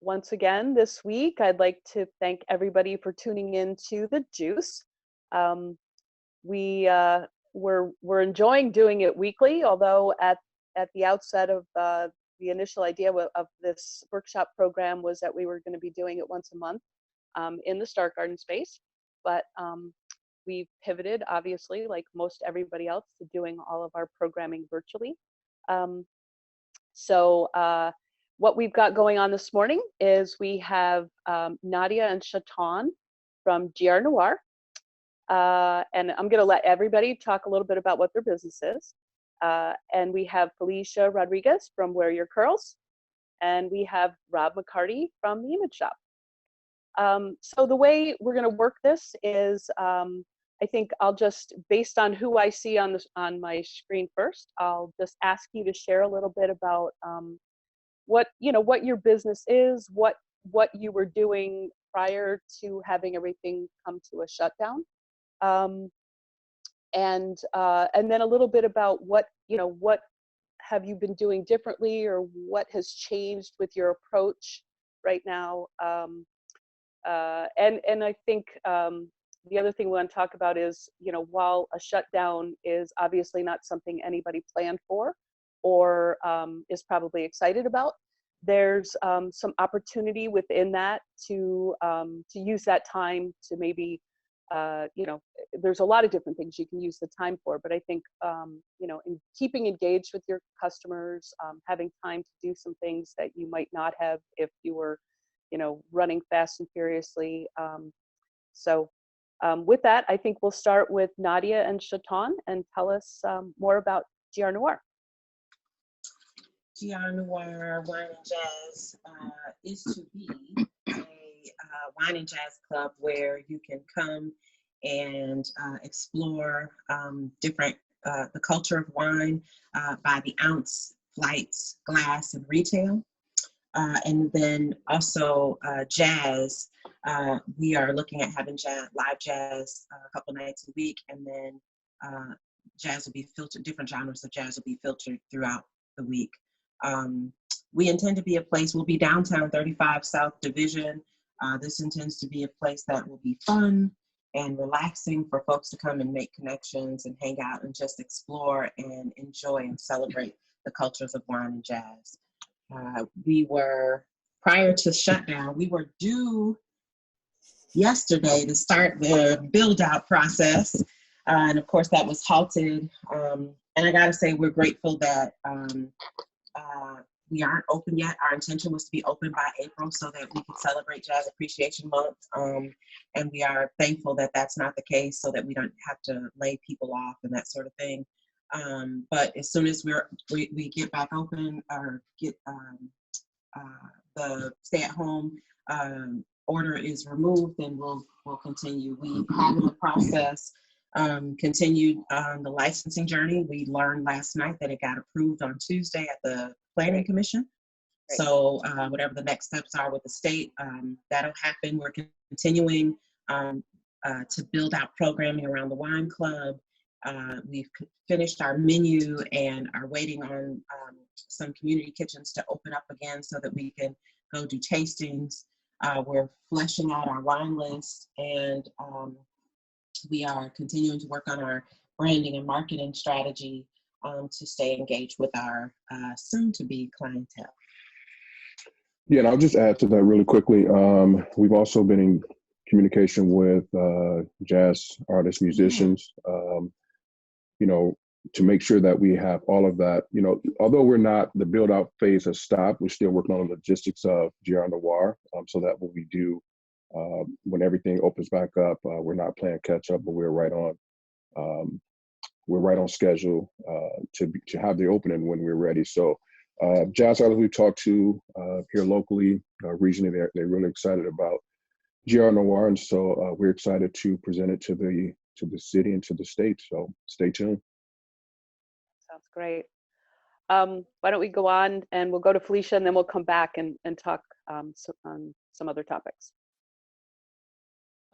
once again this week. I'd like to thank everybody for tuning in to The Juice. Um, we're enjoying doing it weekly, although at the outset of the initial idea of this workshop program was that we were going to be doing it once a month in the Star Garden space. But we've pivoted, obviously, like most everybody else, to doing all of our programming virtually. So what we've got going on this morning is we have Nadia and Shatawn from GRNoir. And I'm going to let everybody talk a little bit about what their business is. And we have Felisha Rodriguez from Wear Your Curls. And we have Rob McCarty from the Image Shop. So the way we're going to work this is, I think I'll just, based on who I see on my screen first, I'll just ask you to share a little bit about what your business is, what you were doing prior to having everything come to a shutdown, and then a little bit about what have you been doing differently, or what has changed with your approach right now. And I think the other thing we want to talk about is, while a shutdown is obviously not something anybody planned for or is probably excited about, there's some opportunity within that to use that time to maybe, there's a lot of different things you can use the time for, but I think, in keeping engaged with your customers, having time to do some things that you might not have if you were running fast and furiously. So with that, I think we'll start with Nadia and Shatawn and tell us more about GRNoir. GRNoir Wine and Jazz is to be a wine and jazz club where you can come and explore different the culture of wine by the ounce, flights, glass, and retail. And then also jazz. We are looking at having live jazz a couple nights a week, and then jazz will be filtered, different genres of jazz will be filtered throughout the week. We intend to be a place, we'll be downtown 35 South Division. This intends to be a place that will be fun and relaxing for folks to come and make connections and hang out and just explore and enjoy and celebrate the cultures of wine and jazz. We were, prior to shutdown, we were due yesterday to start the build out process. And of course that was halted. And I gotta say, we're grateful that we aren't open yet. Our intention was to be open by April so that we could celebrate Jazz Appreciation Month. And we are thankful that that's not the case, so that we don't have to lay people off and that sort of thing. But as soon as we get back open, or get the stay-at-home order is removed, then we'll continue. We have in the process continued on the licensing journey. We learned last night that it got approved on Tuesday at the Planning Commission. Great. So whatever the next steps are with the state, that'll happen. We're continuing to build out programming around the wine club. We've finished our menu and are waiting on some community kitchens to open up again so that we can go do tastings. We're fleshing out our wine list, and we are continuing to work on our branding and marketing strategy to stay engaged with our soon-to-be clientele. Yeah, and I'll just add to that really quickly. We've also been in communication with jazz artists, musicians, to make sure that we have all of that. Although the build out phase has stopped, we're still working on the logistics of GRNoir, so that when we do, when everything opens back up, we're not playing catch up, but we're right on schedule to have the opening when we're ready. So jazz artists we talked to here locally, regionally, they're really excited about GRNoir, and so we're excited to present it to the city and to the state. So stay tuned. Sounds great. Why don't we go on, and we'll go to Felisha, and then we'll come back and talk on some other topics.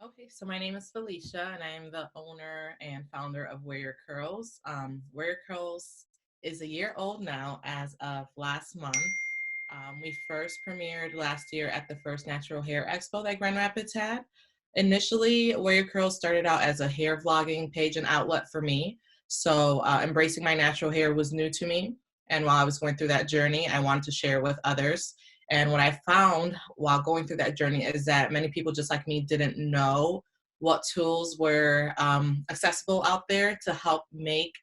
Okay, so my name is Felisha, and I am the owner and founder of Wear Your Curls. Wear Your Curls is a year old now as of last month. We first premiered last year at the first Natural Hair Expo that Grand Rapids had. Initially, Wear Your Curls started out as a hair vlogging page and outlet for me. So embracing my natural hair was new to me. And while I was going through that journey, I wanted to share with others. And what I found while going through that journey is that many people just like me didn't know what tools were accessible out there to help make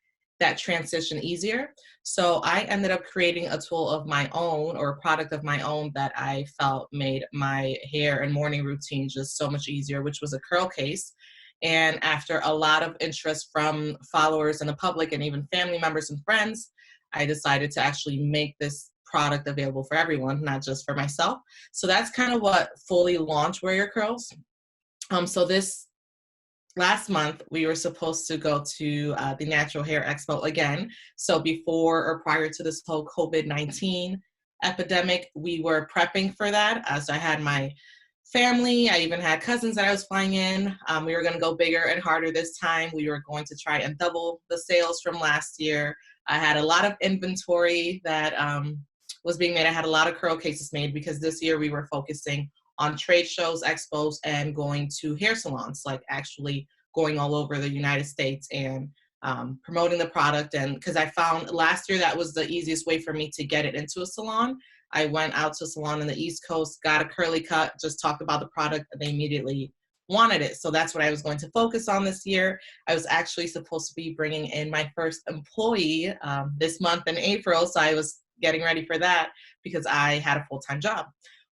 that transition easier. So I ended up creating a tool of my own, or a product of my own, that I felt made my hair and morning routine just so much easier, which was a curl case. And after a lot of interest from followers and the public and even family members and friends, I decided to actually make this product available for everyone, not just for myself. So that's kind of what fully launched Wear Your Curls. So this last month, we were supposed to go to the Natural Hair Expo again. So before or prior to this whole COVID-19 epidemic, we were prepping for that. So I had my family, I even had cousins that I was flying in. We were going to go bigger and harder this time. We were going to try and double the sales from last year. I had a lot of inventory that was being made. I had a lot of curl cases made because this year we were focusing on trade shows, expos, and going to hair salons, like actually going all over the United States and promoting the product. And because I found last year that was the easiest way for me to get it into a salon. I went out to a salon in the East Coast, got a curly cut, just talked about the product, and they immediately wanted it. So that's what I was going to focus on this year. I was actually supposed to be bringing in my first employee this month in April. So I was getting ready for that because I had a full-time job.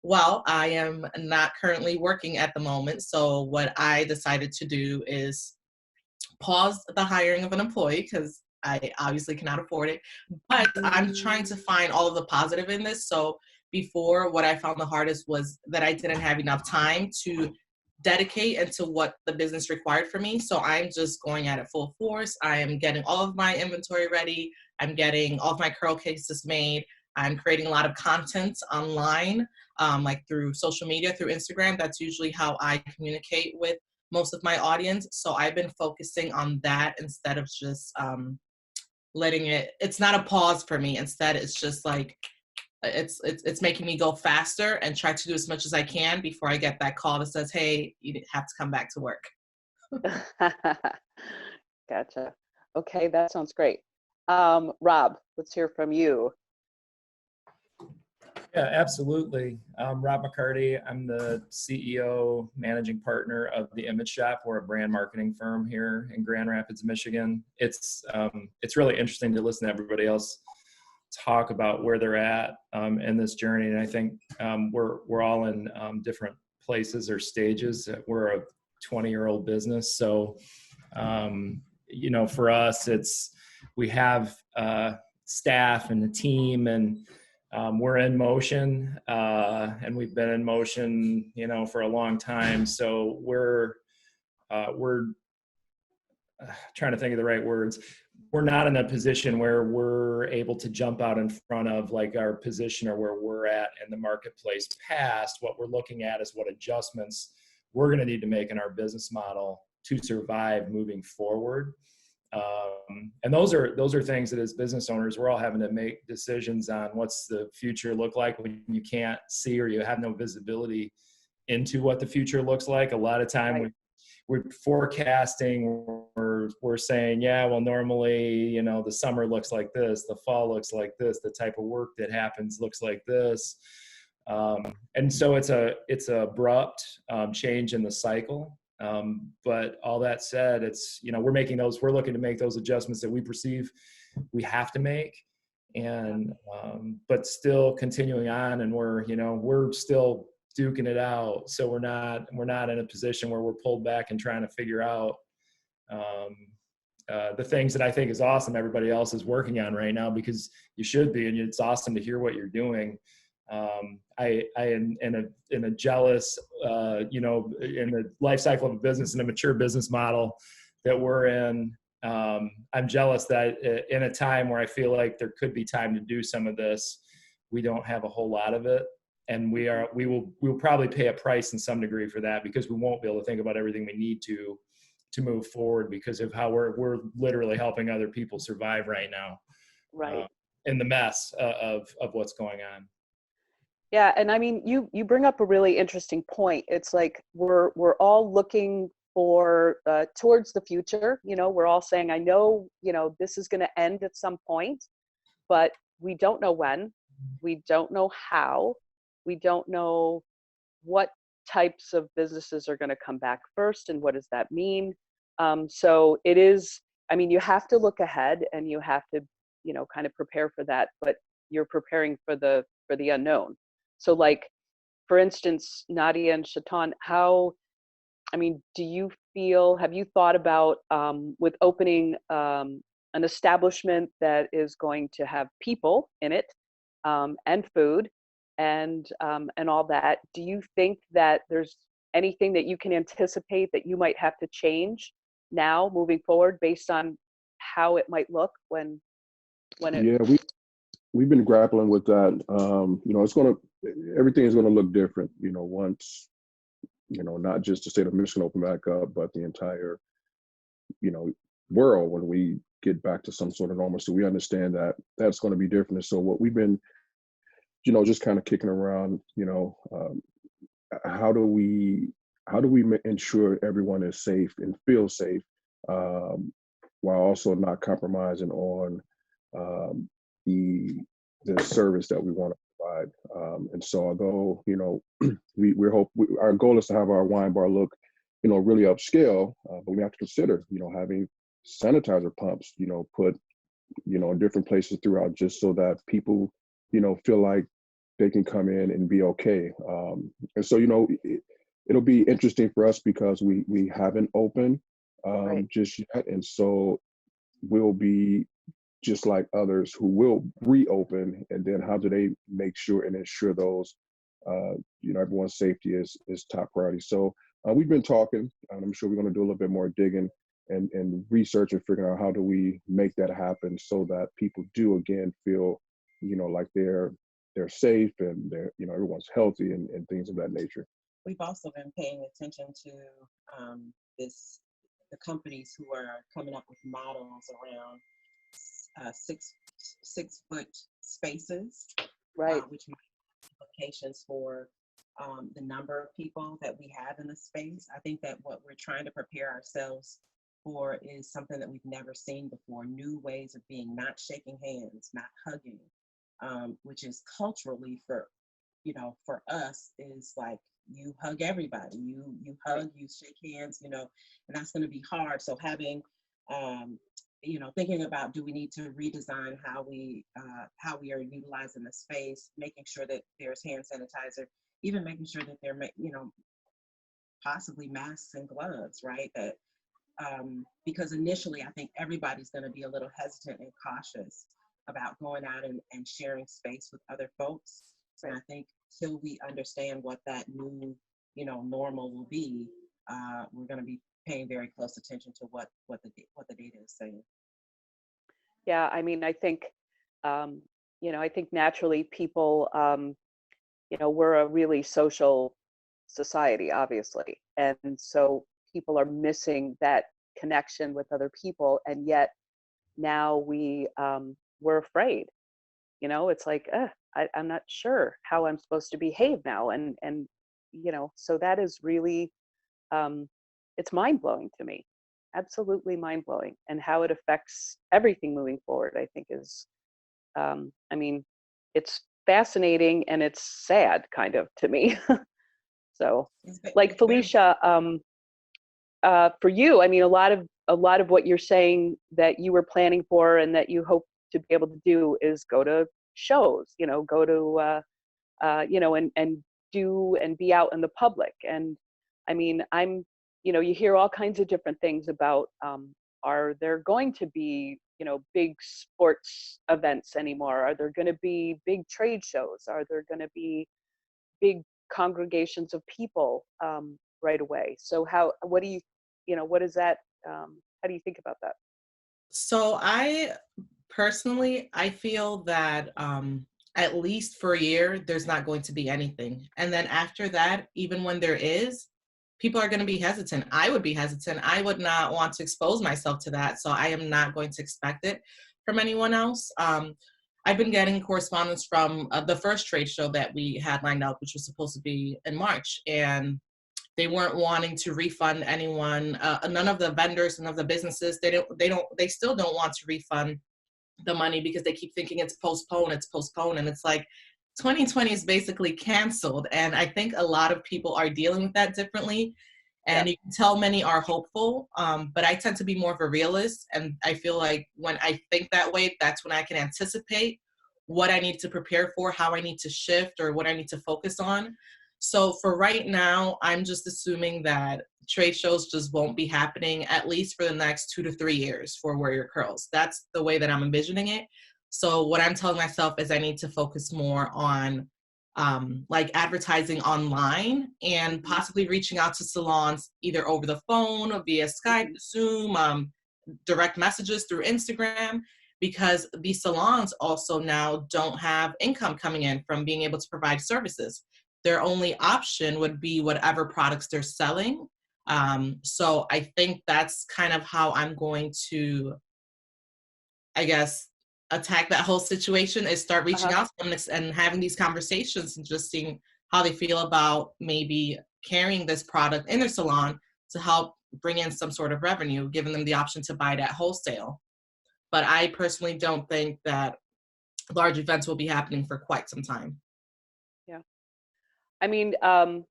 Well, I am not currently working at the moment. So what I decided to do is pause the hiring of an employee because I obviously cannot afford it. But I'm trying to find all of the positive in this. So before, what I found the hardest was that I didn't have enough time to dedicate into what the business required for me. So I'm just going at it full force. I am getting all of my inventory ready. I'm getting all of my curl cases made. I'm creating a lot of content online, like through social media, through Instagram. That's usually how I communicate with most of my audience. So I've been focusing on that instead of just letting it's not a pause for me. Instead, it's just like, it's making me go faster and try to do as much as I can before I get that call that says, hey, you have to come back to work. Gotcha. Okay, that sounds great. Rob, let's hear from you. Yeah, absolutely. Rob McCarty. I'm the CEO, managing partner of the Image Shop. We're a brand marketing firm here in Grand Rapids, Michigan. It's really interesting to listen to everybody else talk about where they're at in this journey, and I think we're all in different places or stages. We're a 20-year-old business, so for us, we have staff and a team, and we're in motion, and we've been in motion, for a long time. So we're trying to think of the right words. We're not in a position where we're able to jump out in front of like our position or where we're at in the marketplace past. What we're looking at is what adjustments we're going to need to make in our business model to survive moving forward. And those are things that as business owners, we're all having to make decisions on what's the future look like when you can't see or you have no visibility into what the future looks like. A lot of time we're forecasting, we're saying, yeah, well, normally, the summer looks like this, the fall looks like this, the type of work that happens looks like this. And so it's a abrupt change in the cycle. But all that said, we're looking to make those adjustments that we perceive we have to make, and but still continuing on, and we're still duking it out. So we're not in a position where we're pulled back and trying to figure out the things that I think is awesome everybody else is working on right now, because you should be, and it's awesome to hear what you're doing. I am in a jealous, in the life cycle of a business, in a mature business model that we're in. I'm jealous that in a time where I feel like there could be time to do some of this, we don't have a whole lot of it. And we'll probably pay a price in some degree for that, because we won't be able to think about everything we need to move forward because of how we're literally helping other people survive right now. Right. In the mess of what's going on. Yeah, and I mean, you bring up a really interesting point. It's like we're all looking for towards the future. You know, we're all saying, I know, you know, this is going to end at some point, but we don't know when. We don't know how. We don't know what types of businesses are going to come back first, and what does that mean. So it is. I mean, you have to look ahead, and you have to, you know, kind of prepare for that. But you're preparing for the unknown. So, like, for instance, Nadia and Shatawn, how, I mean, do you feel, have you thought about with opening an establishment that is going to have people in it and food and all that? Do you think that there's anything that you can anticipate that you might have to change now moving forward based on how it might look when it? Yeah, we've been grappling with that. You know, everything is gonna look different. You know, once, you know, not just the state of Michigan open back up, but the entire, you know, world when we get back to some sort of normal. So we understand that that's going to be different. And so what we've been, you know, just kind of kicking around, you know, how do we ensure everyone is safe and feels safe, while also not compromising on um, the service that we want to provide. And so although, you know, our goal is to have our wine bar look, you know, really upscale, but we have to consider, you know, having sanitizer pumps, you know, put, you know, in different places throughout, just so that people, you know, feel like they can come in and be okay. And so, you know, it'll be interesting for us because we haven't opened Right. just yet. And so we'll be just like others who will reopen, and then how do they make sure and ensure those, you know, everyone's safety is top priority. So we've been talking, and I'm sure we're going to do a little bit more digging and research and figuring out how do we make that happen so that people do again feel, you know, like they're safe and they're, you know, everyone's healthy and things of that nature. We've also been paying attention to the companies who are coming up with models around 6 foot spaces, Right. which might have implications for the number of people that we have in the space. I think that what we're trying to prepare ourselves for is something that we've never seen before, new ways of being, not shaking hands, not hugging, which is culturally for us is like you hug everybody, you hug, you shake hands, you know, and that's going to be hard. So having, thinking about, do we need to redesign how we are utilizing the space, making sure that there's hand sanitizer, even making sure that there may, possibly masks and gloves, right? That because initially I think everybody's going to be a little hesitant and cautious about going out and sharing space with other folks. And I think till we understand what that new, normal will be, we're going to be paying very close attention to what the data is saying. Yeah, I mean, I think, I think naturally people, we're a really social society, obviously. And so people are missing that connection with other people. And yet now we're afraid, it's like, I'm not sure how I'm supposed to behave now. And, so that is really, it's mind blowing to me. Absolutely mind blowing. And how it affects everything moving forward, I think is, it's fascinating and it's sad kind of to me. So like Felisha, for you, I mean, a lot of what you're saying that you were planning for and that you hope to be able to do is go to shows, go to, and do and be out in the public. And I mean, you hear all kinds of different things about, are there going to be, big sports events anymore? Are there going to be big trade shows? Are there going to be big congregations of people right away? So what is that? How do you think about that? So I feel that at least for a year, there's not going to be anything. And then after that, even when there is, people are going to be hesitant. I would be hesitant. I would not want to expose myself to that. So I am not going to expect it from anyone else. I've been getting correspondence from the first trade show that we had lined up, which was supposed to be in March, and they weren't wanting to refund anyone. None of the vendors, none of the businesses, they still don't want to refund the money because they keep thinking it's postponed, and it's like 2020 is basically canceled. And I think a lot of people are dealing with that differently. And you can tell many are hopeful, but I tend to be more of a realist. And I feel like when I think that way, that's when I can anticipate what I need to prepare for, how I need to shift, or what I need to focus on. So for right now, I'm just assuming that trade shows just won't be happening, at least for the next 2 to 3 years for Warrior Curls. That's the way that I'm envisioning it. So what I'm telling myself is I need to focus more on like advertising online and possibly reaching out to salons either over the phone or via Skype, Zoom, direct messages through Instagram, because these salons also now don't have income coming in from being able to provide services. Their only option would be whatever products they're selling. So I think that's kind of how I'm going to, I guess, attack that whole situation, is start reaching out to them and having these conversations and just seeing how they feel about maybe carrying this product in their salon to help bring in some sort of revenue, giving them the option to buy it at wholesale. But I personally don't think that large events will be happening for quite some time. Yeah. I mean, I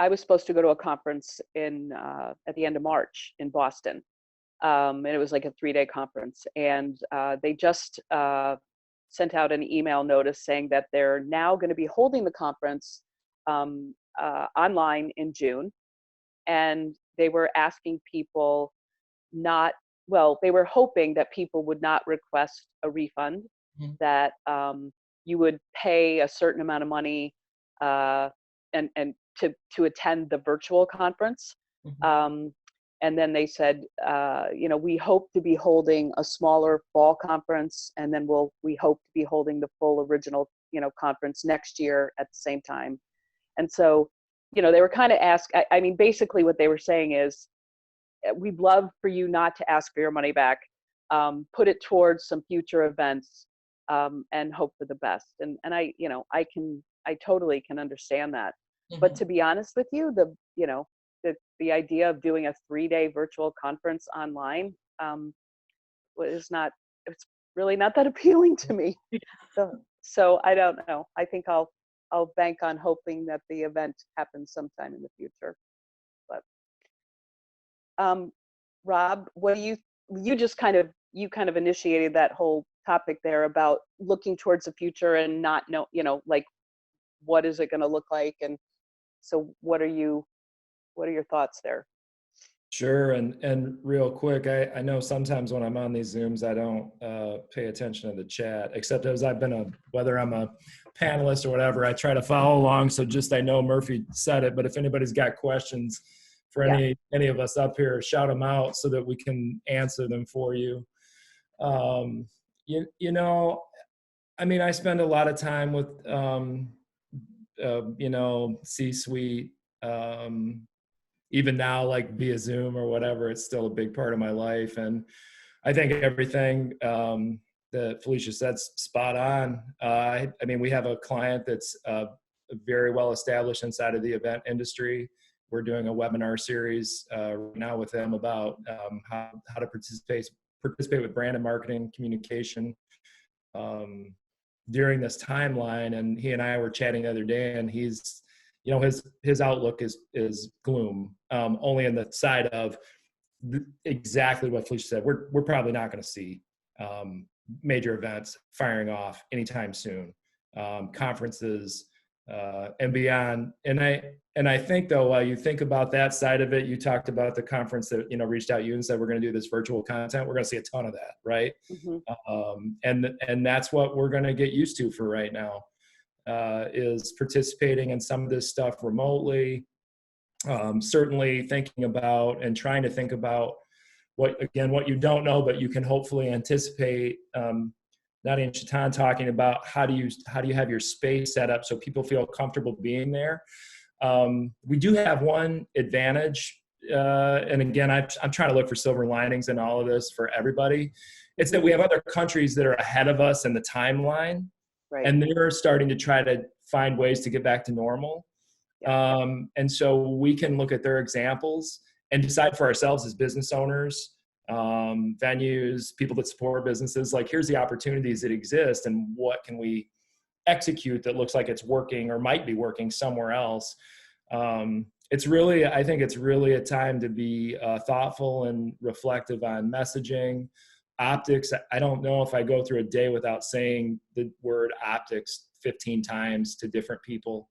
was supposed to go to a conference at the end of March in Boston. And it was like a 3-day conference. And they just sent out an email notice saying that they're now going to be holding the conference online in June. And they were asking people they were hoping that people would not request a refund, that you would pay a certain amount of money and to attend the virtual conference. And then they said, we hope to be holding a smaller fall conference, and then we hope to be holding the full original, conference next year at the same time. And so, they were kind of I mean, basically what they were saying is, we'd love for you not to ask for your money back, put it towards some future events, and hope for the best. And I totally can understand that. But to be honest with you, the idea of doing a 3-day virtual conference online it's really not that appealing to me. So I don't know. I think I'll bank on hoping that the event happens sometime in the future. But Rob, what do you just kind of initiated that whole topic there about looking towards the future and not know, like, what is it going to look like? And so what are your thoughts there? Sure. And real quick, I know sometimes when I'm on these Zooms, I don't pay attention to the chat, except as whether I'm a panelist or whatever, I try to follow along. So I know Murphy said it, but if anybody's got questions for any of us up here, shout them out so that we can answer them for you. I mean, I spend a lot of time with, C-suite, even now, like via Zoom or whatever, it's still a big part of my life. And I think everything that Felisha said's spot on. I mean, we have a client that's very well established inside of the event industry. We're doing a webinar series right now with them about how to participate with brand and marketing communication during this timeline. And he and I were chatting the other day, and he's, his outlook is gloom, only on the side of exactly what Felisha said. We're probably not going to see major events firing off anytime soon, conferences and beyond. And I think, though, while you think about that side of it, you talked about the conference that reached out to you and said we're going to do this virtual content. We're going to see a ton of that, right? And that's what we're going to get used to for right now. Is participating in some of this stuff remotely, certainly thinking about and trying to think about what you don't know, but you can hopefully anticipate. Nadia and Shatawn talking about how do you have your space set up so people feel comfortable being there. We do have one advantage, and again, I'm trying to look for silver linings in all of this for everybody, It's that we have other countries that are ahead of us in the timeline, Right. and they're starting to try to find ways to get back to normal. And so we can look at their examples and decide for ourselves as business owners, venues, people that support businesses, like, here's the opportunities that exist and what can we execute that looks like it's working or might be working somewhere else. I think it's really a time to be thoughtful and reflective on messaging. Optics, I don't know if I go through a day without saying the word optics 15 times to different people,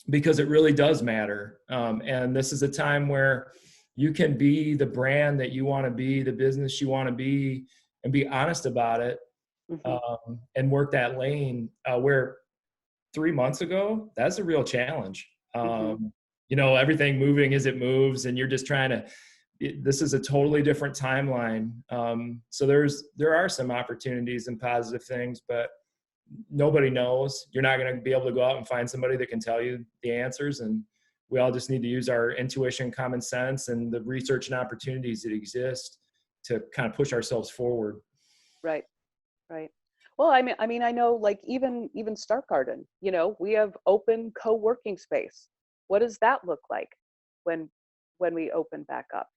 because it really does matter. And this is a time where you can be the brand that you want to be, the business you want to be, and be honest about it, and work that lane, where 3 months ago, that's a real challenge. Everything moving as it moves, and you're just trying to, this is a totally different timeline. So there are some opportunities and positive things, but nobody knows. You're not going to be able to go out and find somebody that can tell you the answers. And we all just need to use our intuition, common sense, and the research and opportunities that exist to kind of push ourselves forward. Right. Well, I mean, I know, like, even Stark Garden, we have open co-working space. What does that look like when we open back up?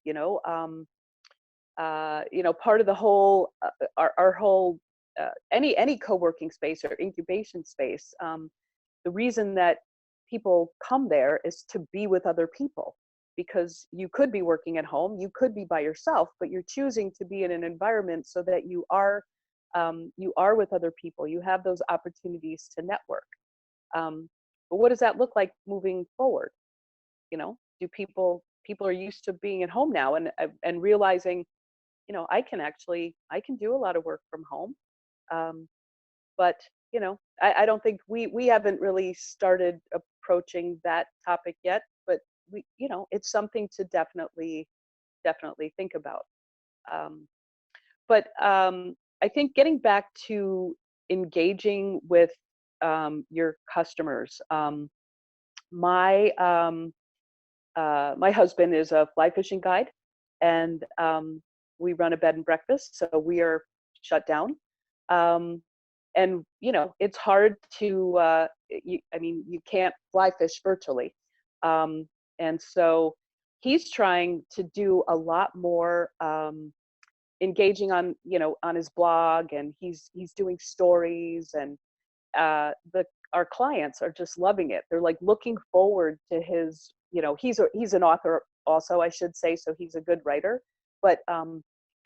Part of the whole, our whole, any co-working space or incubation space, the reason that people come there is to be with other people, because you could be working at home, you could be by yourself, but you're choosing to be in an environment so that you are with other people. You have those opportunities to network. But what does that look like moving forward? Do people are used to being at home now and realizing, I can do a lot of work from home. But I don't think we haven't really started approaching that topic yet, but it's something to definitely think about. But I think getting back to engaging with your customers, my husband is a fly fishing guide, and we run a bed and breakfast, so we are shut down. And it's hard to you can't fly fish virtually, and so he's trying to do a lot more engaging on his blog, and he's doing stories, and our clients are just loving it. They're like looking forward to his, he's an author also, I should say, so he's a good writer, but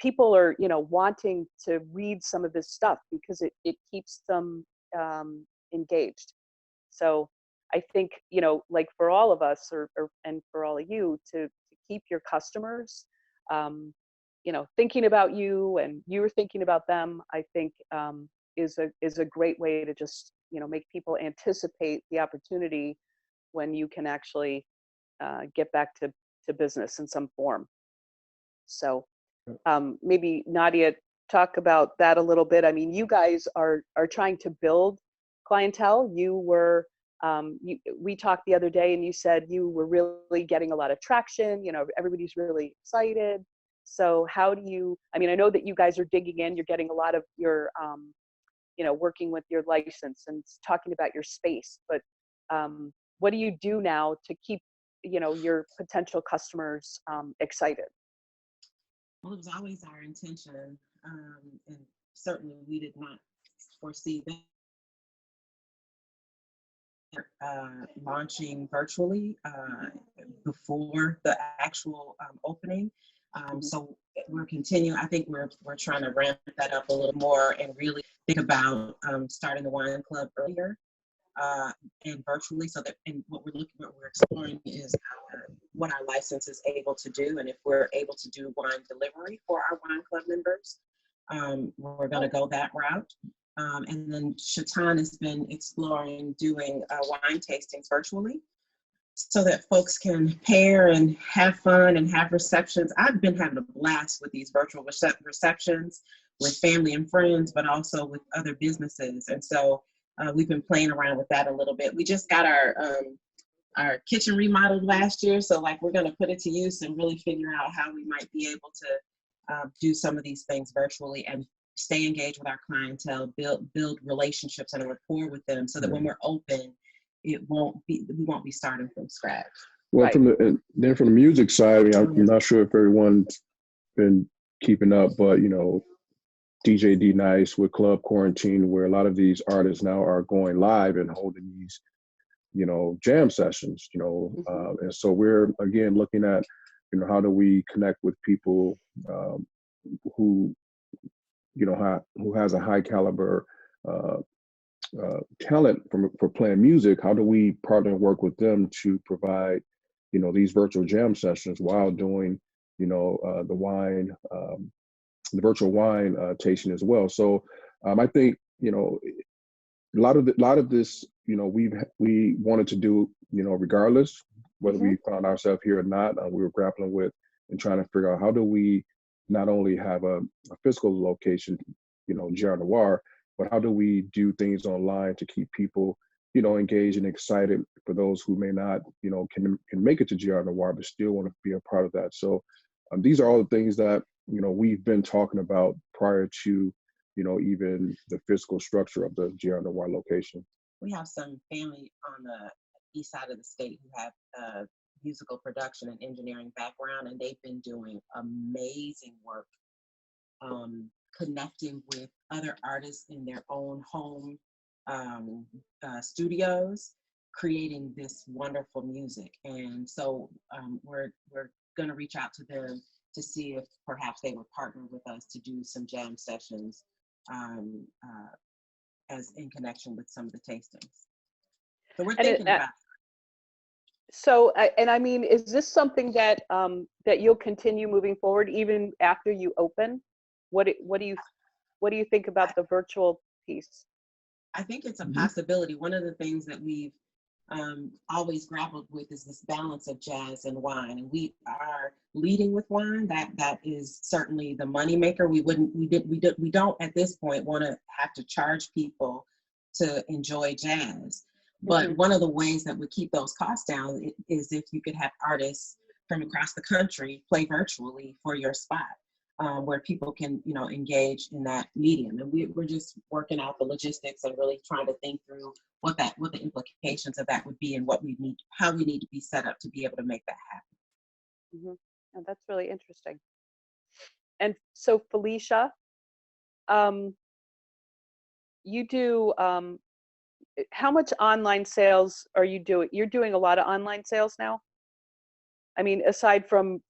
people are wanting to read some of his stuff because it keeps them engaged. So I think like for all of us, and for all of you, to keep your customers thinking about you, and you're thinking about them, I think is a great way to just make people anticipate the opportunity when you can actually get back to business in some form. So maybe Nadia, talk about that a little bit. I mean, you guys are trying to build clientele. You were we talked the other day, and you said you were really getting a lot of traction. Everybody's really excited. So how do you, I know that you guys are digging in, you're getting a lot of your, working with your license and talking about your space, but what do you do now to keep, your potential customers excited? Well, it was always our intention, and certainly we did not foresee that launching virtually before the actual opening. So we're continuing. I think we're trying to ramp that up a little more and really think about starting the wine club earlier and virtually. So that, and what we're exploring is what our license is able to do, and if we're able to do wine delivery for our wine club members, we're going to go that route. And then Shatawn has been exploring doing wine tastings virtually, so that folks can pair and have fun and have receptions. I've been having a blast with these virtual receptions with family and friends, but also with other businesses. And so we've been playing around with that a little bit. We just got our kitchen remodeled last year, so like we're going to put it to use and really figure out how we might be able to do some of these things virtually and stay engaged with our clientele, build relationships and a rapport with them, so that when we're open, we won't be starting from scratch. Well, Right. from the music side, I mean, I'm not sure if everyone's been keeping up, but DJ D Nice with Club Quarantine, where a lot of these artists now are going live and holding these, jam sessions, and so we're again looking at, how do we connect with people who, who has a high caliber talent for playing music. How do we partner and work with them to provide, these virtual jam sessions while doing, the virtual wine tasting as well. So I think, a lot of this, we wanted to do, regardless whether we found ourselves here or not. We were grappling with and trying to figure out how do we not only have a physical location, GRNoir, but how do we do things online to keep people, engaged and excited for those who may not, can make it to GRNoir but still want to be a part of that. So these are all the things that we've been talking about prior to even the physical structure of the GRNoir location. We have some family on the east side of the state who have musical production and engineering background, and they've been doing amazing work connecting with other artists in their own home studios, creating this wonderful music. And so we're going to reach out to them to see if perhaps they would partner with us to do some jam sessions as in connection with some of the tastings. So we're thinking about it. So, and I mean, is this something that that you'll continue moving forward even after you open? What do you think about the virtual piece? I think it's a possibility. One of the things that we've always grappled with is this balance of jazz and wine, and we are leading with wine. That is certainly the moneymaker. We don't at this point want to have to charge people to enjoy jazz. But one of the ways that would keep those costs down is if you could have artists from across the country play virtually for your spot, where people can, engage in that medium. And we're just working out the logistics and really trying to think through what the implications of that would be and how we need to be set up to be able to make that happen. Oh, that's really interesting. And so, Felisha, you do. How much online sales are you doing? You're doing a lot of online sales now. I mean, aside from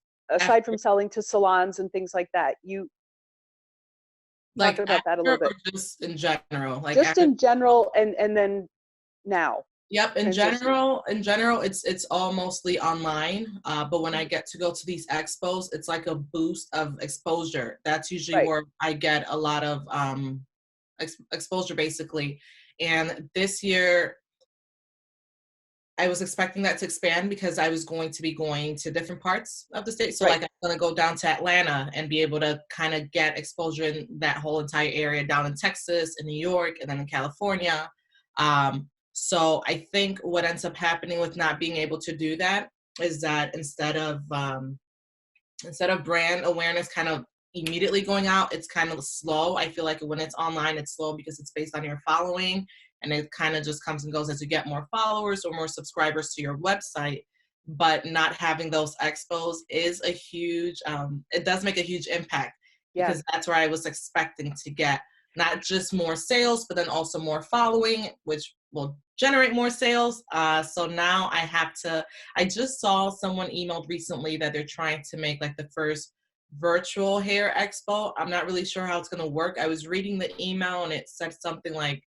selling to salons and things like that, you talk about that a little bit. Just in general, in general, and then now. Yep. In general, it's all mostly online. But when I get to go to these expos, it's like a boost of exposure. That's usually where I get a lot of exposure, basically. And this year, I was expecting that to expand because I was going to be going to different parts of the state. So I'm going to go down to Atlanta and be able to kind of get exposure in that whole entire area, down in Texas, in New York, and then in California. So I think what ends up happening with not being able to do that is that instead of brand awareness kind of immediately going out, it's kind of slow. I feel like when it's online, it's slow because it's based on your following, and it kind of just comes and goes as you get more followers or more subscribers to your website. But not having those expos is a huge, it does make a huge impact, because that's where I was expecting to get not just more sales, but then also more following, which will generate more sales. So now I just saw someone emailed recently that they're trying to make like the first virtual hair expo. I'm not really sure how it's going to work. I was reading the email and it said something like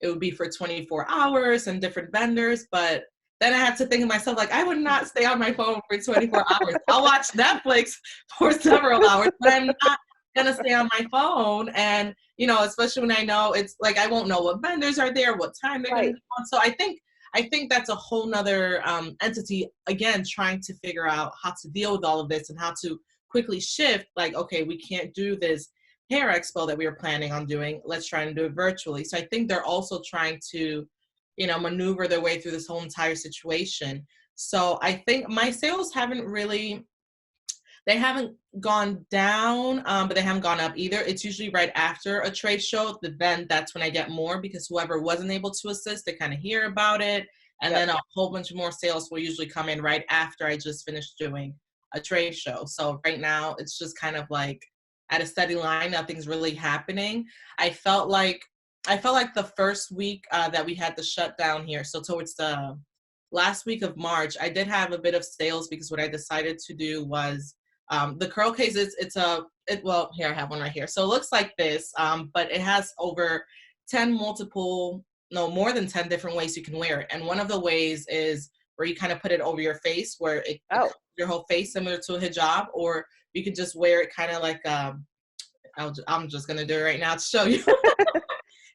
it would be for 24 hours and different vendors, but then I have to think of myself, like, I would not stay on my phone for 24 hours. I'll watch Netflix for several hours, but I'm not going to stay on my phone. And, especially when I know it's like, I won't know what vendors are there, what time they're going to be on. So I think that's a whole nother entity, again, trying to figure out how to deal with all of this and how to quickly shift, like, okay, we can't do this hair expo that we were planning on doing. Let's try and do it virtually. So I think they're also trying to, maneuver their way through this whole entire situation. So I think my sales haven't really, They haven't gone down, but they haven't gone up either. It's usually right after a trade show. Then that's when I get more, because whoever wasn't able to assist, they kind of hear about it. And Yep. then a whole bunch more sales will usually come in right after I just finished doing a trade show. So right now it's just kind of like at a steady line. Nothing's really happening. I felt like the first week that we had the shutdown here, so towards the last week of March, I did have a bit of sales, because what I decided to do was the curl cases. Well, here I have one right here. So it looks like this, but it has over 10 more than 10 different ways you can wear it. And one of the ways is where you kind of put it over your face, where it covers your whole face, similar to a hijab, or you could just wear it kind of like, I'm just going to do it right now to show you.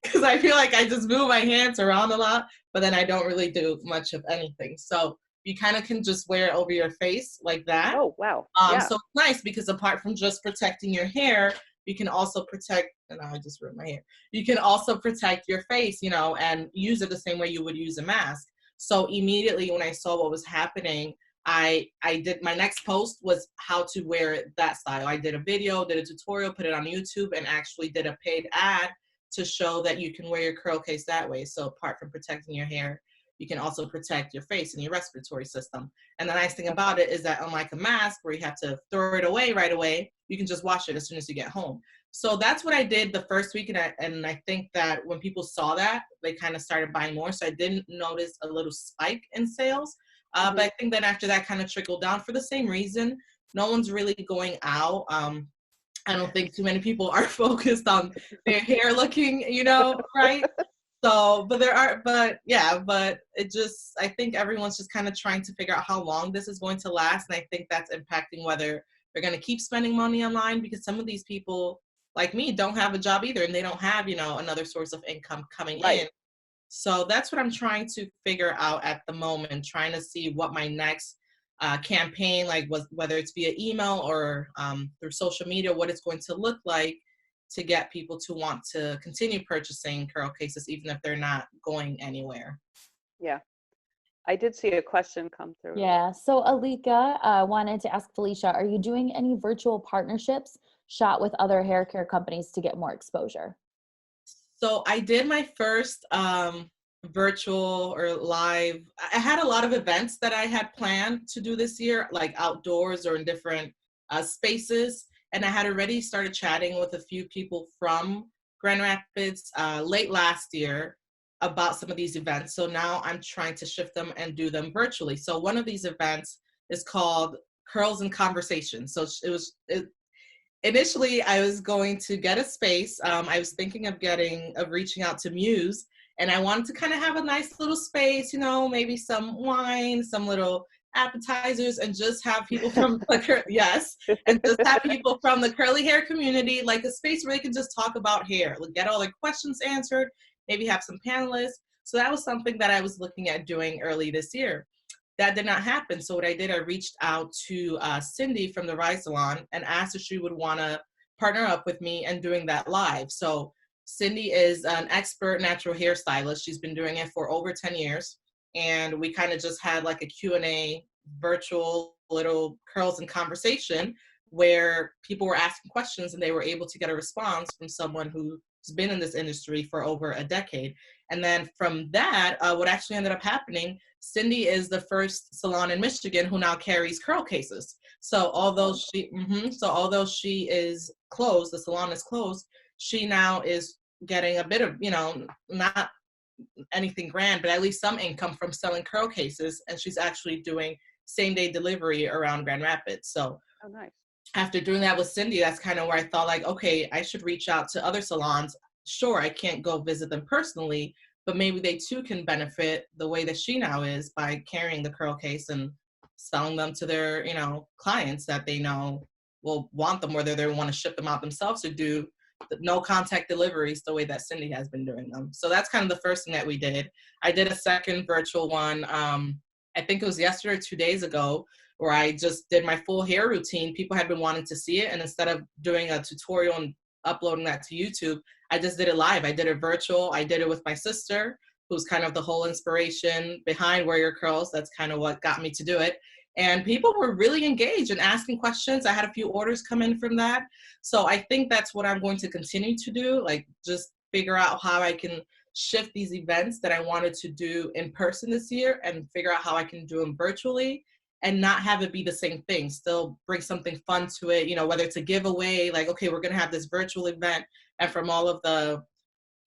Because I feel like I just move my hands around a lot, but then I don't really do much of anything. So you kind of can just wear it over your face like that. Oh, wow. So it's nice, because apart from just protecting your hair, you can also protect, and I just ruined my hair. You can also protect your face, and use it the same way you would use a mask. So immediately when I saw what was happening, I did, my next post was how to wear it that style. I did a video, did a tutorial, put it on YouTube, and actually did a paid ad to show that you can wear your curl case that way. So apart from protecting your hair, you can also protect your face and your respiratory system. And the nice thing about it is that, unlike a mask where you have to throw it away right away, you can just wash it as soon as you get home. So that's what I did the first week. And I think that when people saw that, they kind of started buying more. So I didn't notice a little spike in sales. But I think that after that kind of trickled down for the same reason. No one's really going out. I don't think too many people are focused on their hair looking, right? So, but it just, I think everyone's just kind of trying to figure out how long this is going to last. And I think that's impacting whether they're going to keep spending money online, because some of these people like me don't have a job either, and they don't have, another source of income coming in. So that's what I'm trying to figure out at the moment, trying to see what my next campaign, whether it's via email or through social media, what it's going to look like to get people to want to continue purchasing curl cases, even if they're not going anywhere. Yeah. I did see a question come through. Yeah. So Alika wanted to ask Felisha, are you doing any virtual partnerships shot with other hair care companies to get more exposure? So I did my first virtual or live. I had a lot of events that I had planned to do this year, like outdoors or in different spaces. And I had already started chatting with a few people from Grand Rapids late last year about some of these events. So now I'm trying to shift them and do them virtually. So one of these events is called Curls and Conversation. So initially I was going to get a space. I was thinking of reaching out to Muse, and I wanted to kind of have a nice little space, maybe some wine, some little appetizers, and just have people from people from the curly hair community, like a space where they can just talk about hair, get all their questions answered, maybe have some panelists. So that was something that I was looking at doing early this year. That did not happen. So what I did, I reached out to Cindy from the Rise Salon and asked if she would want to partner up with me and doing that live. So Cindy is an expert natural hairstylist. She's been doing it for over 10 years. And we kind of just had like a Q&A virtual little curls and conversation where people were asking questions and they were able to get a response from someone who's been in this industry for over a decade. And then from that, what actually ended up happening, Cindy is the first salon in Michigan who now carries curl cases. So although she is closed, the salon is closed, she now is getting a bit of, not anything grand, but at least some income from selling curl cases. And she's actually doing same day delivery around Grand Rapids. So nice. After doing that with Cindy, that's kind of where I thought like, okay, I should reach out to other salons. Sure, I can't go visit them personally, but maybe they too can benefit the way that she now is by carrying the curl case and selling them to their, clients that they know will want them, whether they want to ship them out themselves or do no contact deliveries the way that Cindy has been doing them. So that's kind of the first thing that we did. I did a second virtual one, I think it was yesterday or 2 days ago, where I just did my full hair routine. People had been wanting to see it, and instead of doing a tutorial and uploading that to YouTube, I just did it live. I did it virtual. I did it with my sister, who's kind of the whole inspiration behind Wear Your Curls. That's kind of what got me to do it. And people were really engaged and asking questions. I had a few orders come in from that. So I think that's what I'm going to continue to do, like just figure out how I can shift these events that I wanted to do in person this year and figure out how I can do them virtually and not have it be the same thing. Still bring something fun to it, you know, whether it's a giveaway, like, okay, we're going to have this virtual event, and from all of the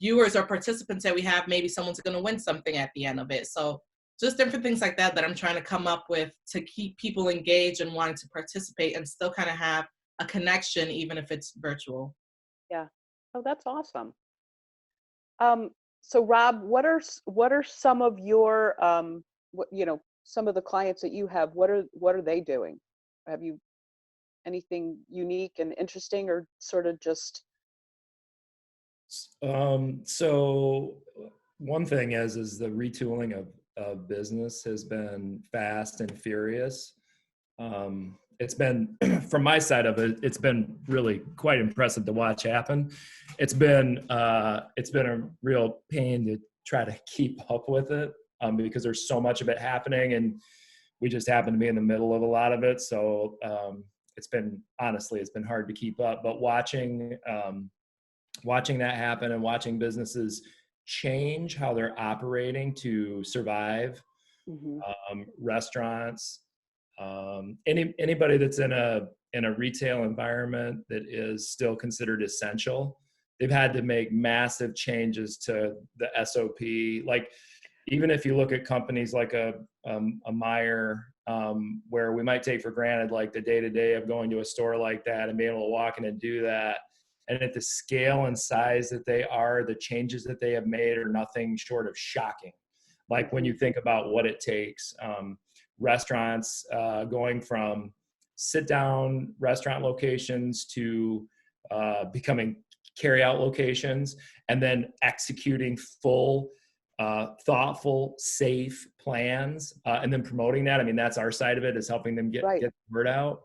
viewers or participants that we have, maybe someone's going to win something at the end of it. So just different things like that I'm trying to come up with to keep people engaged and wanting to participate and still kind of have a connection, even if it's virtual. Yeah. Oh, that's awesome. So Rob, what are some of your some of the clients that you have? What are they doing? Have you anything unique and interesting, or sort of just? So one thing is the retooling of business has been fast and furious. It's been, from my side of it, it's been really quite impressive to watch happen. It's been a real pain to try to keep up with it, because there's so much of it happening, and we just happen to be in the middle of a lot of it. So it's been hard to keep up. But watching that happen and watching businesses change how they're operating to survive, restaurants, anybody that's in a retail environment that is still considered essential, they've had to make massive changes to the SOP. Like, even if you look at companies like a Meijer, where we might take for granted like the day-to-day of going to a store like that and being able to walk in and do that, and at the scale and size that they are, the changes that they have made are nothing short of shocking. Like, when you think about what it takes, restaurants going from sit-down restaurant locations to becoming carry-out locations, and then executing full, thoughtful, safe plans, and then promoting that. I mean, that's our side of it, is helping them get the word out.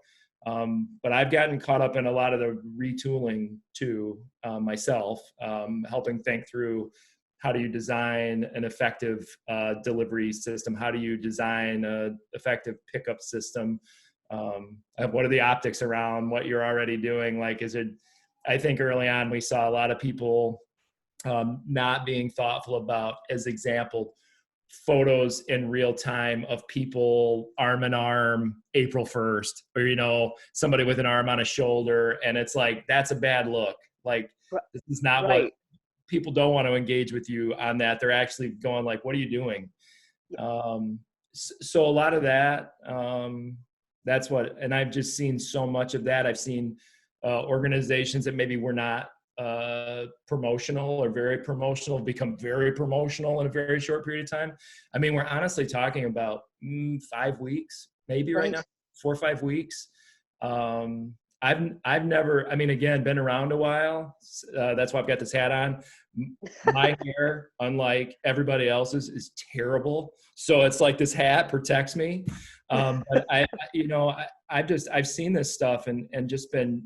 But I've gotten caught up in a lot of the retooling too, myself, helping think through, how do you design an effective delivery system? How do you design an effective pickup system? What are the optics around what you're already doing? Like, I think early on we saw a lot of people not being thoughtful about, as example, photos in real time of people arm in arm April 1st, or, somebody with an arm on a shoulder. And it's like, that's a bad look. Like, this is not what people don't want to engage with you on that. They're actually going like, what are you doing? So a lot of that, that's what, and I've just seen so much of that. I've seen organizations that maybe were not promotional or very promotional become very promotional in a very short period of time. I mean, we're honestly talking about 5 weeks, maybe right now, 4 or 5 weeks. I've never, I mean, again, been around a while. That's why I've got this hat on. My hair, unlike everybody else's, is terrible. So it's like this hat protects me. But I've seen this stuff and just been,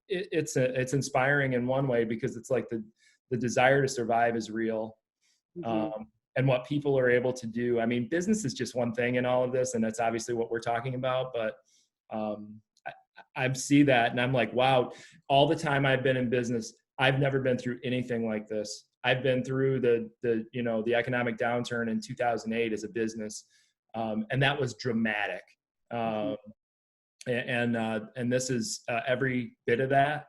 it's inspiring in one way, because it's like the desire to survive is real. And what people are able to do. I mean, business is just one thing in all of this, and that's obviously what we're talking about. But I see that, and I'm like, wow, all the time I've been in business, I've never been through anything like this. I've been through the economic downturn in 2008 as a business, and that was dramatic. And this is every bit of that.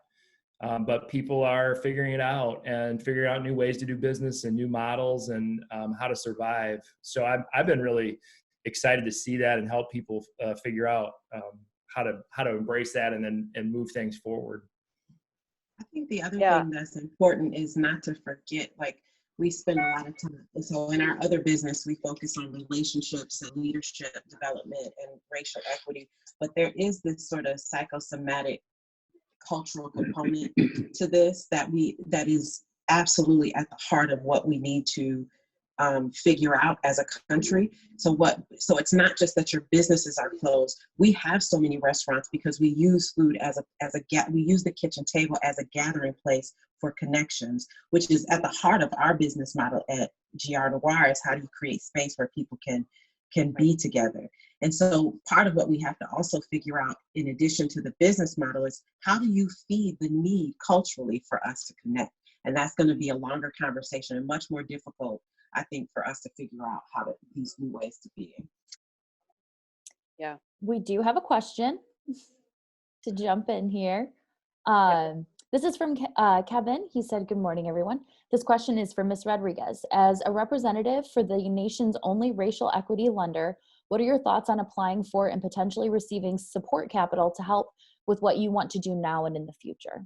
But people are figuring it out and figuring out new ways to do business and new models and how to survive. So I've been really excited to see that and help people figure out how to embrace that and move things forward. I think the other thing that's important is not to forget, like, we spend a lot of time. So in our other business, we focus on relationships and leadership development and racial equity. But there is this sort of psychosomatic cultural component to this that is absolutely at the heart of what we need to figure out as a country. So it's not just that your businesses are closed. We have so many restaurants because we use food we use the kitchen table as a gathering place for connections, which is at the heart of our business model at GRNoir, is how do you create space where people can can be together. And so part of what we have to also figure out, in addition to the business model, is how do you feed the need culturally for us to connect? And that's going to be a longer conversation and much more difficult, I think, for us to figure out how to these new ways to be. Yeah. We do have a question to jump in here. This is from Kevin. He said, "Good morning, everyone. This question is for Ms. Rodriguez. As a representative for the nation's only racial equity lender, what are your thoughts on applying for and potentially receiving support capital to help with what you want to do now and in the future?"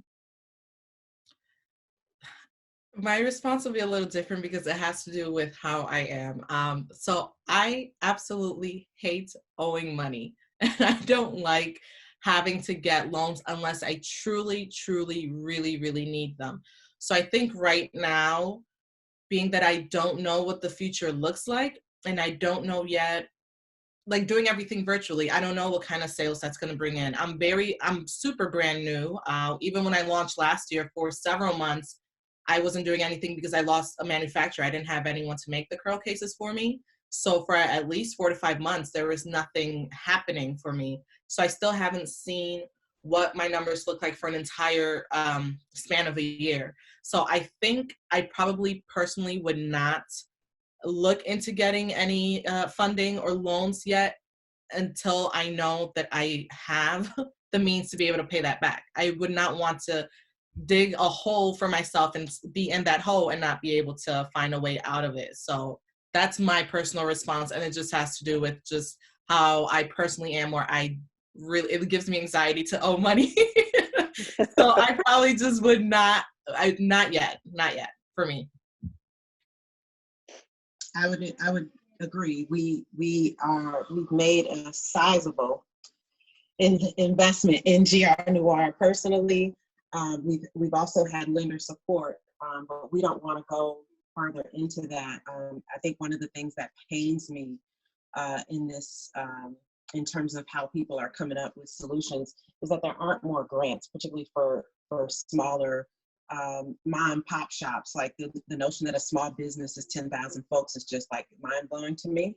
My response will be a little different because it has to do with how I am. So I absolutely hate owing money. And I don't like having to get loans unless I truly, truly, really, really need them. So I think right now, being that I don't know what the future looks like, and I don't know yet, like doing everything virtually, I don't know what kind of sales that's going to bring in. I'm super brand new. Even when I launched last year, for several months, I wasn't doing anything because I lost a manufacturer. I didn't have anyone to make the curl cases for me. So for at least 4 to 5 months, there was nothing happening for me. So I still haven't seen what my numbers look like for an entire span of a year. So I think I probably personally would not look into getting any funding or loans yet until I know that I have the means to be able to pay that back. I would not want to dig a hole for myself and be in that hole and not be able to find a way out of it. So that's my personal response. And it just has to do with just how I personally am, where it gives me anxiety to owe money. So I probably just would not yet for me. I would agree. We've made a sizable investment in GRNoir personally. We've also had lender support, but we don't want to go further into that. I think one of the things that pains me in this, in terms of how people are coming up with solutions, is that there aren't more grants, particularly for smaller mom and pop shops. Like the notion that a small business is 10,000 folks is just like mind blowing to me.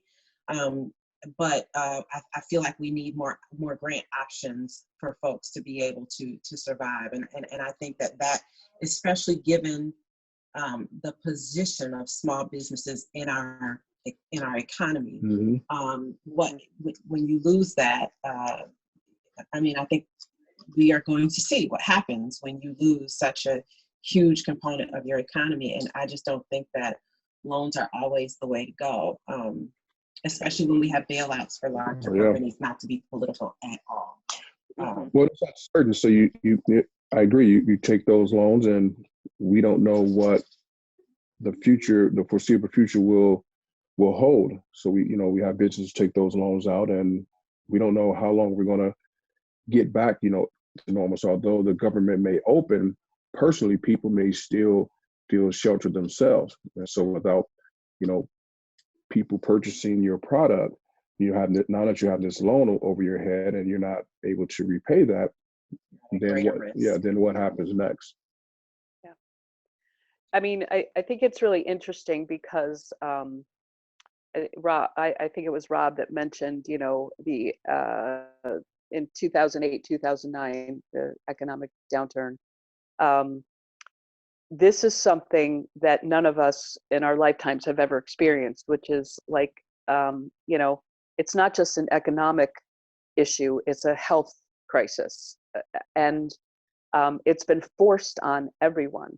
But I feel like we need more grant options for folks to be able to survive. And I think that especially given the position of small businesses in our economy, Mm-hmm. when you lose that, I mean, I think we are going to see what happens when you lose such a huge component of your economy. And I just don't think that loans are always the way to go. Especially when we have bailouts for larger companies, not to be political at all. Well, it's not certain. So I agree. You take those loans, and we don't know what the foreseeable future will hold. So we have businesses take those loans out, and we don't know how long we're going to get back, to normal. So although the government may open, personally, people may still feel sheltered themselves. And so without, people purchasing your product, now that you have this loan over your head and you're not able to repay that, then what happens next? Yeah. I mean, I think it's really interesting because Rob, I think it was Rob that mentioned, the in 2008, 2009, the economic downturn. This is something that none of us in our lifetimes have ever experienced, which is like, it's not just an economic issue, it's a health crisis. And it's been forced on everyone.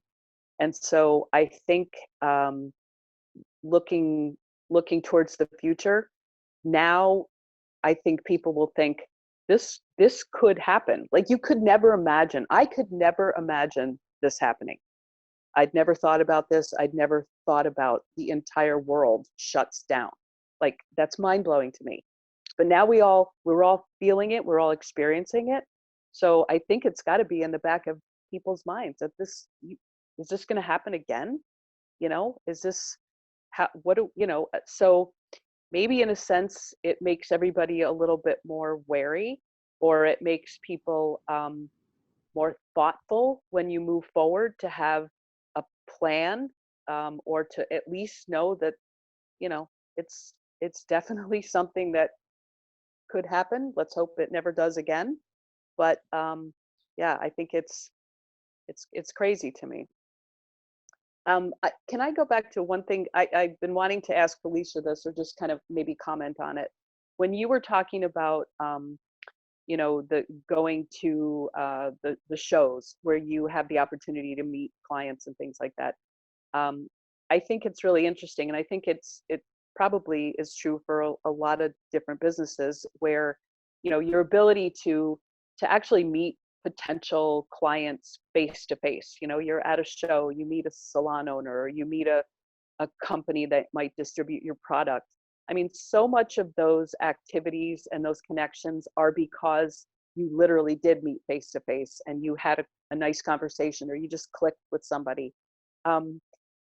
And so I think looking towards the future, now I think people will think this could happen. Like you could never imagine. I could never imagine this happening. I'd never thought about this. I'd never thought about the entire world shuts down. Like that's mind blowing to me. But now we're all feeling it. We're all experiencing it. So I think it's got to be in the back of people's minds that is this going to happen again? Is this so maybe in a sense it makes everybody a little bit more wary, or it makes people more thoughtful when you move forward to have a plan, or to at least know that, it's definitely something that could happen. Let's hope it never does again. But yeah, I think it's crazy to me. Can I go back to one thing? I've been wanting to ask Felisha this, or just kind of maybe comment on it. When you were talking about, the going to the shows where you have the opportunity to meet clients and things like that, I think it's really interesting, and I think it probably is true for a lot of different businesses where, your ability to actually meet potential clients face to face. You're at a show, you meet a salon owner, or you meet a company that might distribute your product. I mean, so much of those activities and those connections are because you literally did meet face to face and you had a nice conversation, or you just clicked with somebody.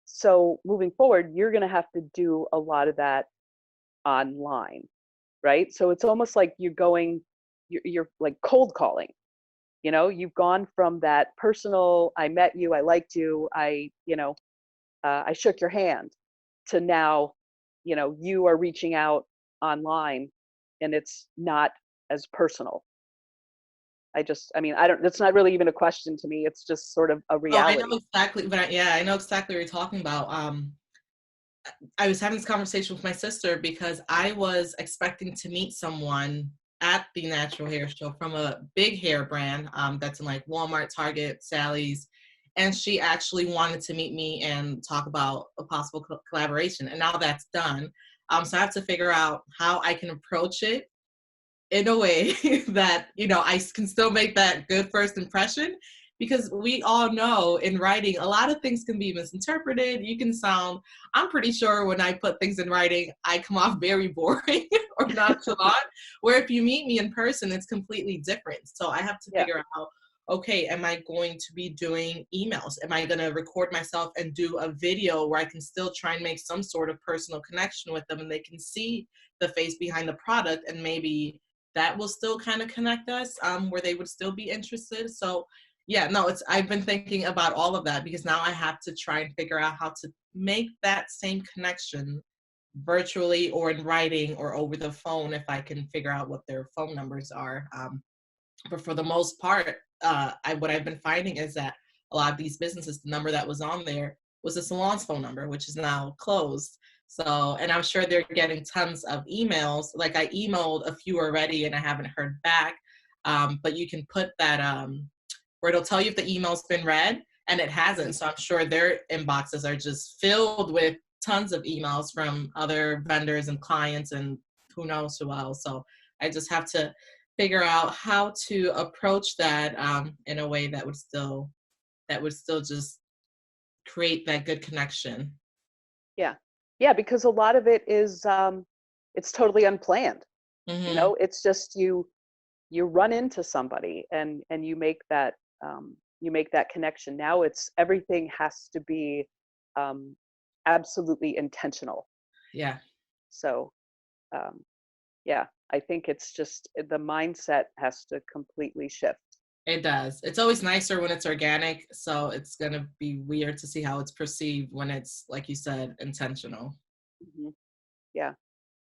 So moving forward, you're going to have to do a lot of that online, right? So it's almost like you're like cold calling. You've gone from that personal, I met you, I liked you, I shook your hand, to now, you are reaching out online and it's not as personal. I mean, that's not really even a question to me. It's just sort of a Oh, reality. I know exactly, but I know exactly what you're talking about. I was having this conversation with my sister because I was expecting to meet someone at the Natural Hair Show from a big hair brand that's in like Walmart, Target, Sally's, and she actually wanted to meet me and talk about a possible collaboration. And now that's done. So I have to figure out how I can approach it in a way that, I can still make that good first impression, because we all know in writing, a lot of things can be misinterpreted. I'm pretty sure when I put things in writing, I come off very boring or nonchalant, where if you meet me in person, it's completely different. So I have to figure out, okay, am I going to be doing emails? Am I going to record myself and do a video where I can still try and make some sort of personal connection with them and they can see the face behind the product, and maybe that will still kind of connect us, where they would still be interested. So yeah, no, I've been thinking about all of that, because now I have to try and figure out how to make that same connection virtually or in writing or over the phone, if I can figure out what their phone numbers are. But for the most part, what I've been finding is that a lot of these businesses, the number that was on there was the salon's phone number, which is now closed. So, and I'm sure they're getting tons of emails. Like I emailed a few already and I haven't heard back. But you can put that where it'll tell you if the email's been read, and it hasn't. So I'm sure their inboxes are just filled with tons of emails from other vendors and clients and who knows who else. So I just have to figure out how to approach that in a way that would still just create that good connection. Yeah, because a lot of it is it's totally unplanned. Mm-hmm. It's just you run into somebody and you make that connection. Now everything has to be absolutely intentional. Yeah. So yeah, I think it's just the mindset has to completely shift. It does. It's always nicer when it's organic, so it's going to be weird to see how it's perceived when it's, like you said, intentional. Mm-hmm. Yeah.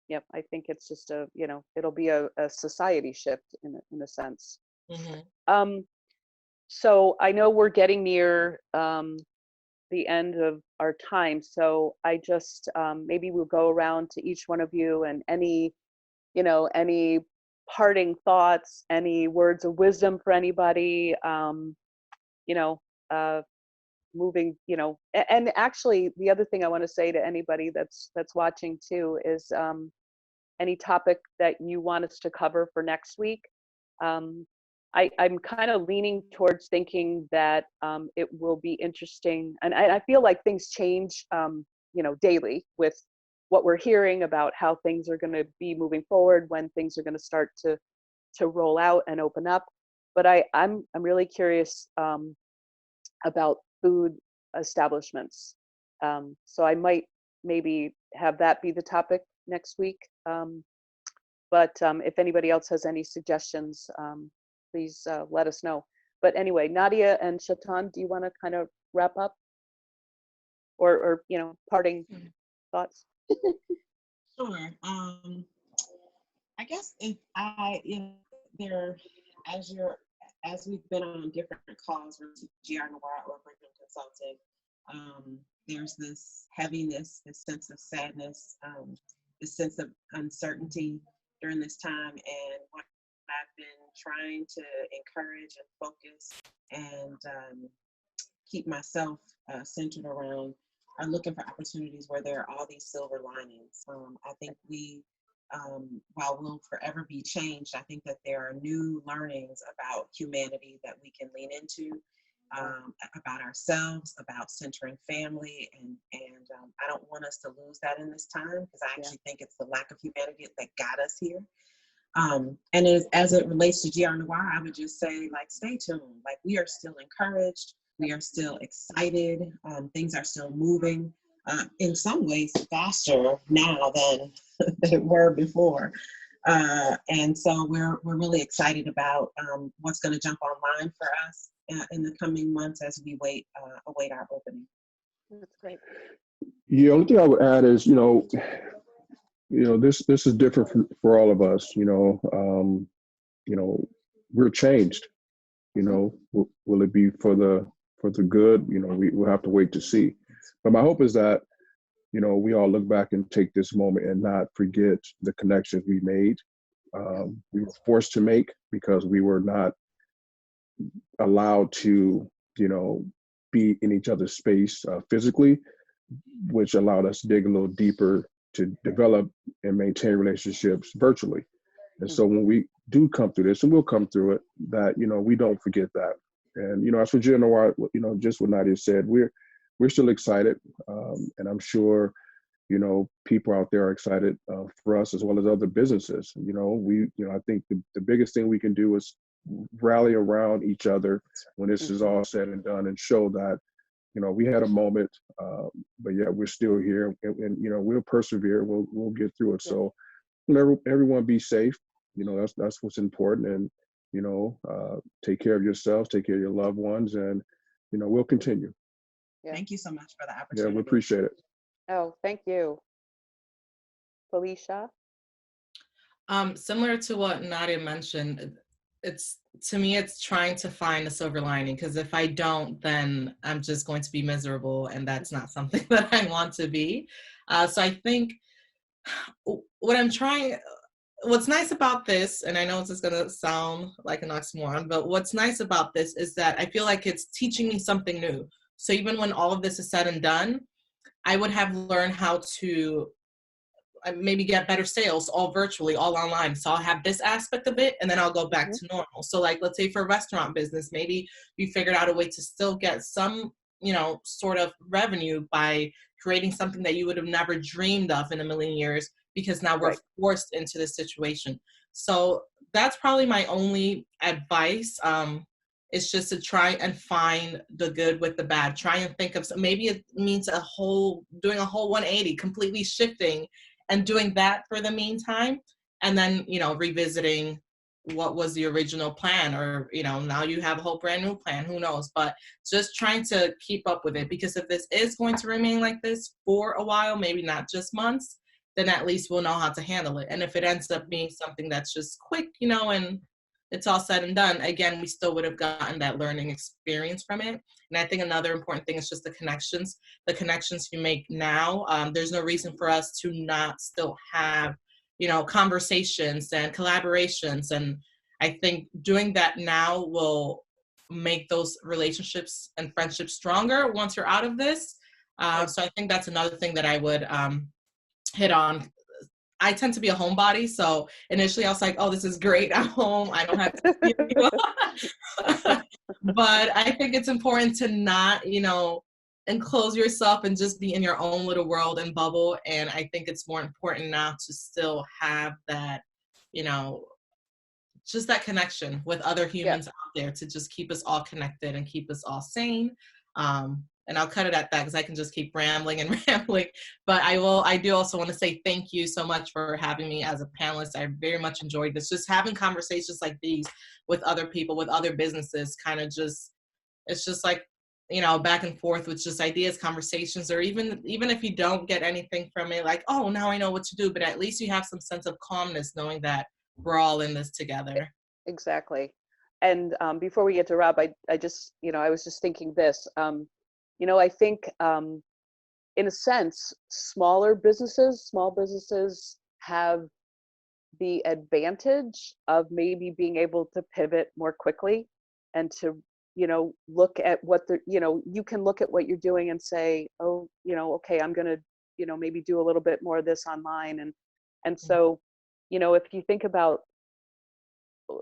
Yep. I think it's just it'll be a society shift in a sense. Mm-hmm. So I know we're getting near the end of our time, so I just maybe we'll go around to each one of you, and any parting thoughts, any words of wisdom for anybody, moving, and actually the other thing I want to say to anybody that's watching too is any topic that you want us to cover for next week. I'm kind of leaning towards thinking that it will be interesting, and I feel like things change, daily with what we're hearing about how things are going to be moving forward, when things are going to start to roll out and open up. But I'm really curious about food establishments. So I might maybe have that be the topic next week. But if anybody else has any suggestions, please let us know. But anyway, Nadia and Shatawn, do you want to kind of wrap up, or parting thoughts? Sure. I guess if I, there, as you're, as we've been on different calls with GRNoir or Brigham Consulting, there's this heaviness, this sense of sadness, this sense of uncertainty during this time. And what I've been trying to encourage and focus and keep myself centered around are looking for opportunities where there are all these silver linings. I think while we'll forever be changed, I think that there are new learnings about humanity that we can lean into, about ourselves, about centering family, and I don't want us to lose that in this time, because I actually think it's the lack of humanity that got us here. And as it relates to GRNoir, I would just say, like, stay tuned. Like, we are still encouraged. We are still excited. Things are still moving in some ways faster now than they were before. And so we're really excited about what's going to jump online for us in the coming months as we await our opening. That's great. Yeah, only thing I would add is, this is different for all of us. We're changed. Will it be for the good? We'll have to wait to see. But my hope is that we all look back and take this moment and not forget the connections we made. We were forced to make because we were not allowed to, be in each other's space physically, which allowed us to dig a little deeper to develop and maintain relationships virtually. And so when we do come through this, and we'll come through it, that, we don't forget that. And, as for GRNoir, just what Nadia said, we're still excited. And I'm sure, people out there are excited for us as well as other businesses. I think the biggest thing we can do is rally around each other when this is all said and done, and show that, we had a moment, but yeah, we're still here, and we'll persevere. We'll get through it. So, everyone be safe. That's what's important, and take care of yourselves, take care of your loved ones, and we'll continue. Yeah. Thank you so much for the opportunity. Yeah, we appreciate it. Oh, thank you. Felisha? Similar to what Nadia mentioned, to me, it's trying to find a silver lining, because if I don't, then I'm just going to be miserable, and that's not something that I want to be. So I think what's nice about this, and I know it's just going to sound like an oxymoron, but what's nice about this is that I feel like it's teaching me something new. So even when all of this is said and done, I would have learned how to maybe get better sales all virtually, all online. So I'll have this aspect of it, and then I'll go back to normal. So like, let's say for a restaurant business, maybe you figured out a way to still get some, sort of revenue by creating something that you would have never dreamed of in a million years, because now we're forced into this situation. So that's probably my only advice. It's just to try and find the good with the bad. Try and think of, maybe it means doing a whole 180, completely shifting and doing that for the meantime. And then, revisiting what was the original plan, or, now you have a whole brand new plan, who knows, but just trying to keep up with it, because if this is going to remain like this for a while, maybe not just months, then at least we'll know how to handle it. And if it ends up being something that's just quick, and it's all said and done, again, we still would have gotten that learning experience from it. And I think another important thing is just the connections you make now. There's no reason for us to not still have, conversations and collaborations. And I think doing that now will make those relationships and friendships stronger once you're out of this. So I think that's another thing that I would hit on. I tend to be a homebody, so initially I was like, oh, this is great. I'm home. I don't have to see anyone. But I think it's important to not, enclose yourself and just be in your own little world and bubble. And I think it's more important now to still have that, just that connection with other humans out there, to just keep us all connected and keep us all sane. And I'll cut it at that, because I can just keep rambling and rambling. But I do also want to say thank you so much for having me as a panelist. I very much enjoyed this. Just having conversations like these with other people, with other businesses, kind of just, it's just like back and forth with just ideas, conversations, or even if you don't get anything from it, like, oh, now I know what to do, but at least you have some sense of calmness knowing that we're all in this together. Exactly. And before we get to Rob, I just, I was just thinking this, I think in a sense, small businesses have the advantage of maybe being able to pivot more quickly and to, look at what you can look at what you're doing and say, oh, okay, I'm going to, maybe do a little bit more of this online. And so, if you think about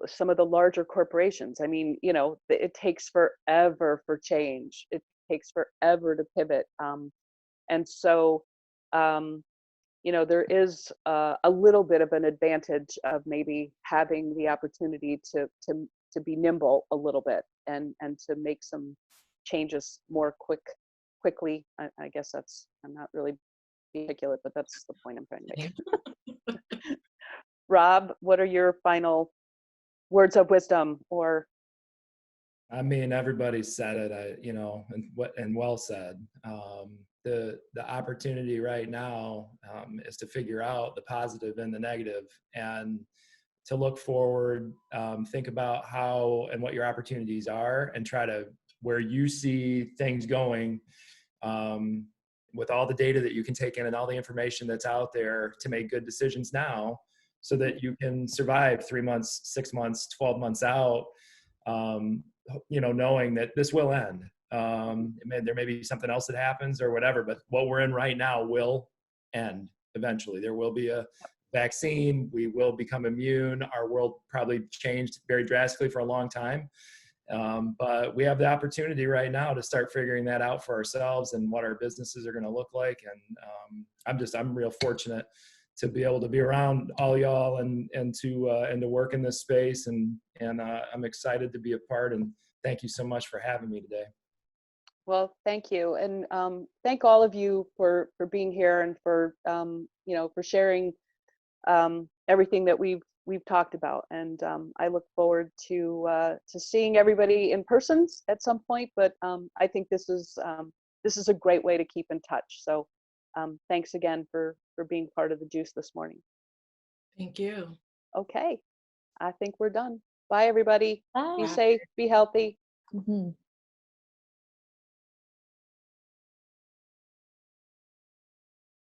some of the larger corporations, I mean, it takes forever for change. It takes forever to pivot. And so, there is a little bit of an advantage of maybe having the opportunity to be nimble a little bit and to make some changes more quickly. I guess I'm not really articulate, but that's the point I'm trying to make. Rob, what are your final words of wisdom? Or I mean, everybody said it, and well said. The opportunity right now is to figure out the positive and the negative, and to look forward, think about how and what your opportunities are, and try to, where you see things going, with all the data that you can take in and all the information that's out there, to make good decisions now so that you can survive 3 months, 6 months, 12 months out, knowing that this will end. There may be something else that happens or whatever, but what we're in right now will end eventually. There will be a vaccine. We will become immune. Our world probably changed very drastically for a long time. But we have the opportunity right now to start figuring that out for ourselves and what our businesses are going to look like. And I'm real fortunate to be able to be around all y'all and to work in this space. And I'm excited to be a part, and thank you so much for having me today. Well, thank you. And thank all of you for being here and for, for sharing everything that we've talked about. And I look forward to seeing everybody in person at some point. But I think this is a great way to keep in touch. So thanks again for being part of the Juice this morning. Thank you. Okay, I think we're done. Bye, everybody. Bye. Be safe, be healthy. Mm-hmm.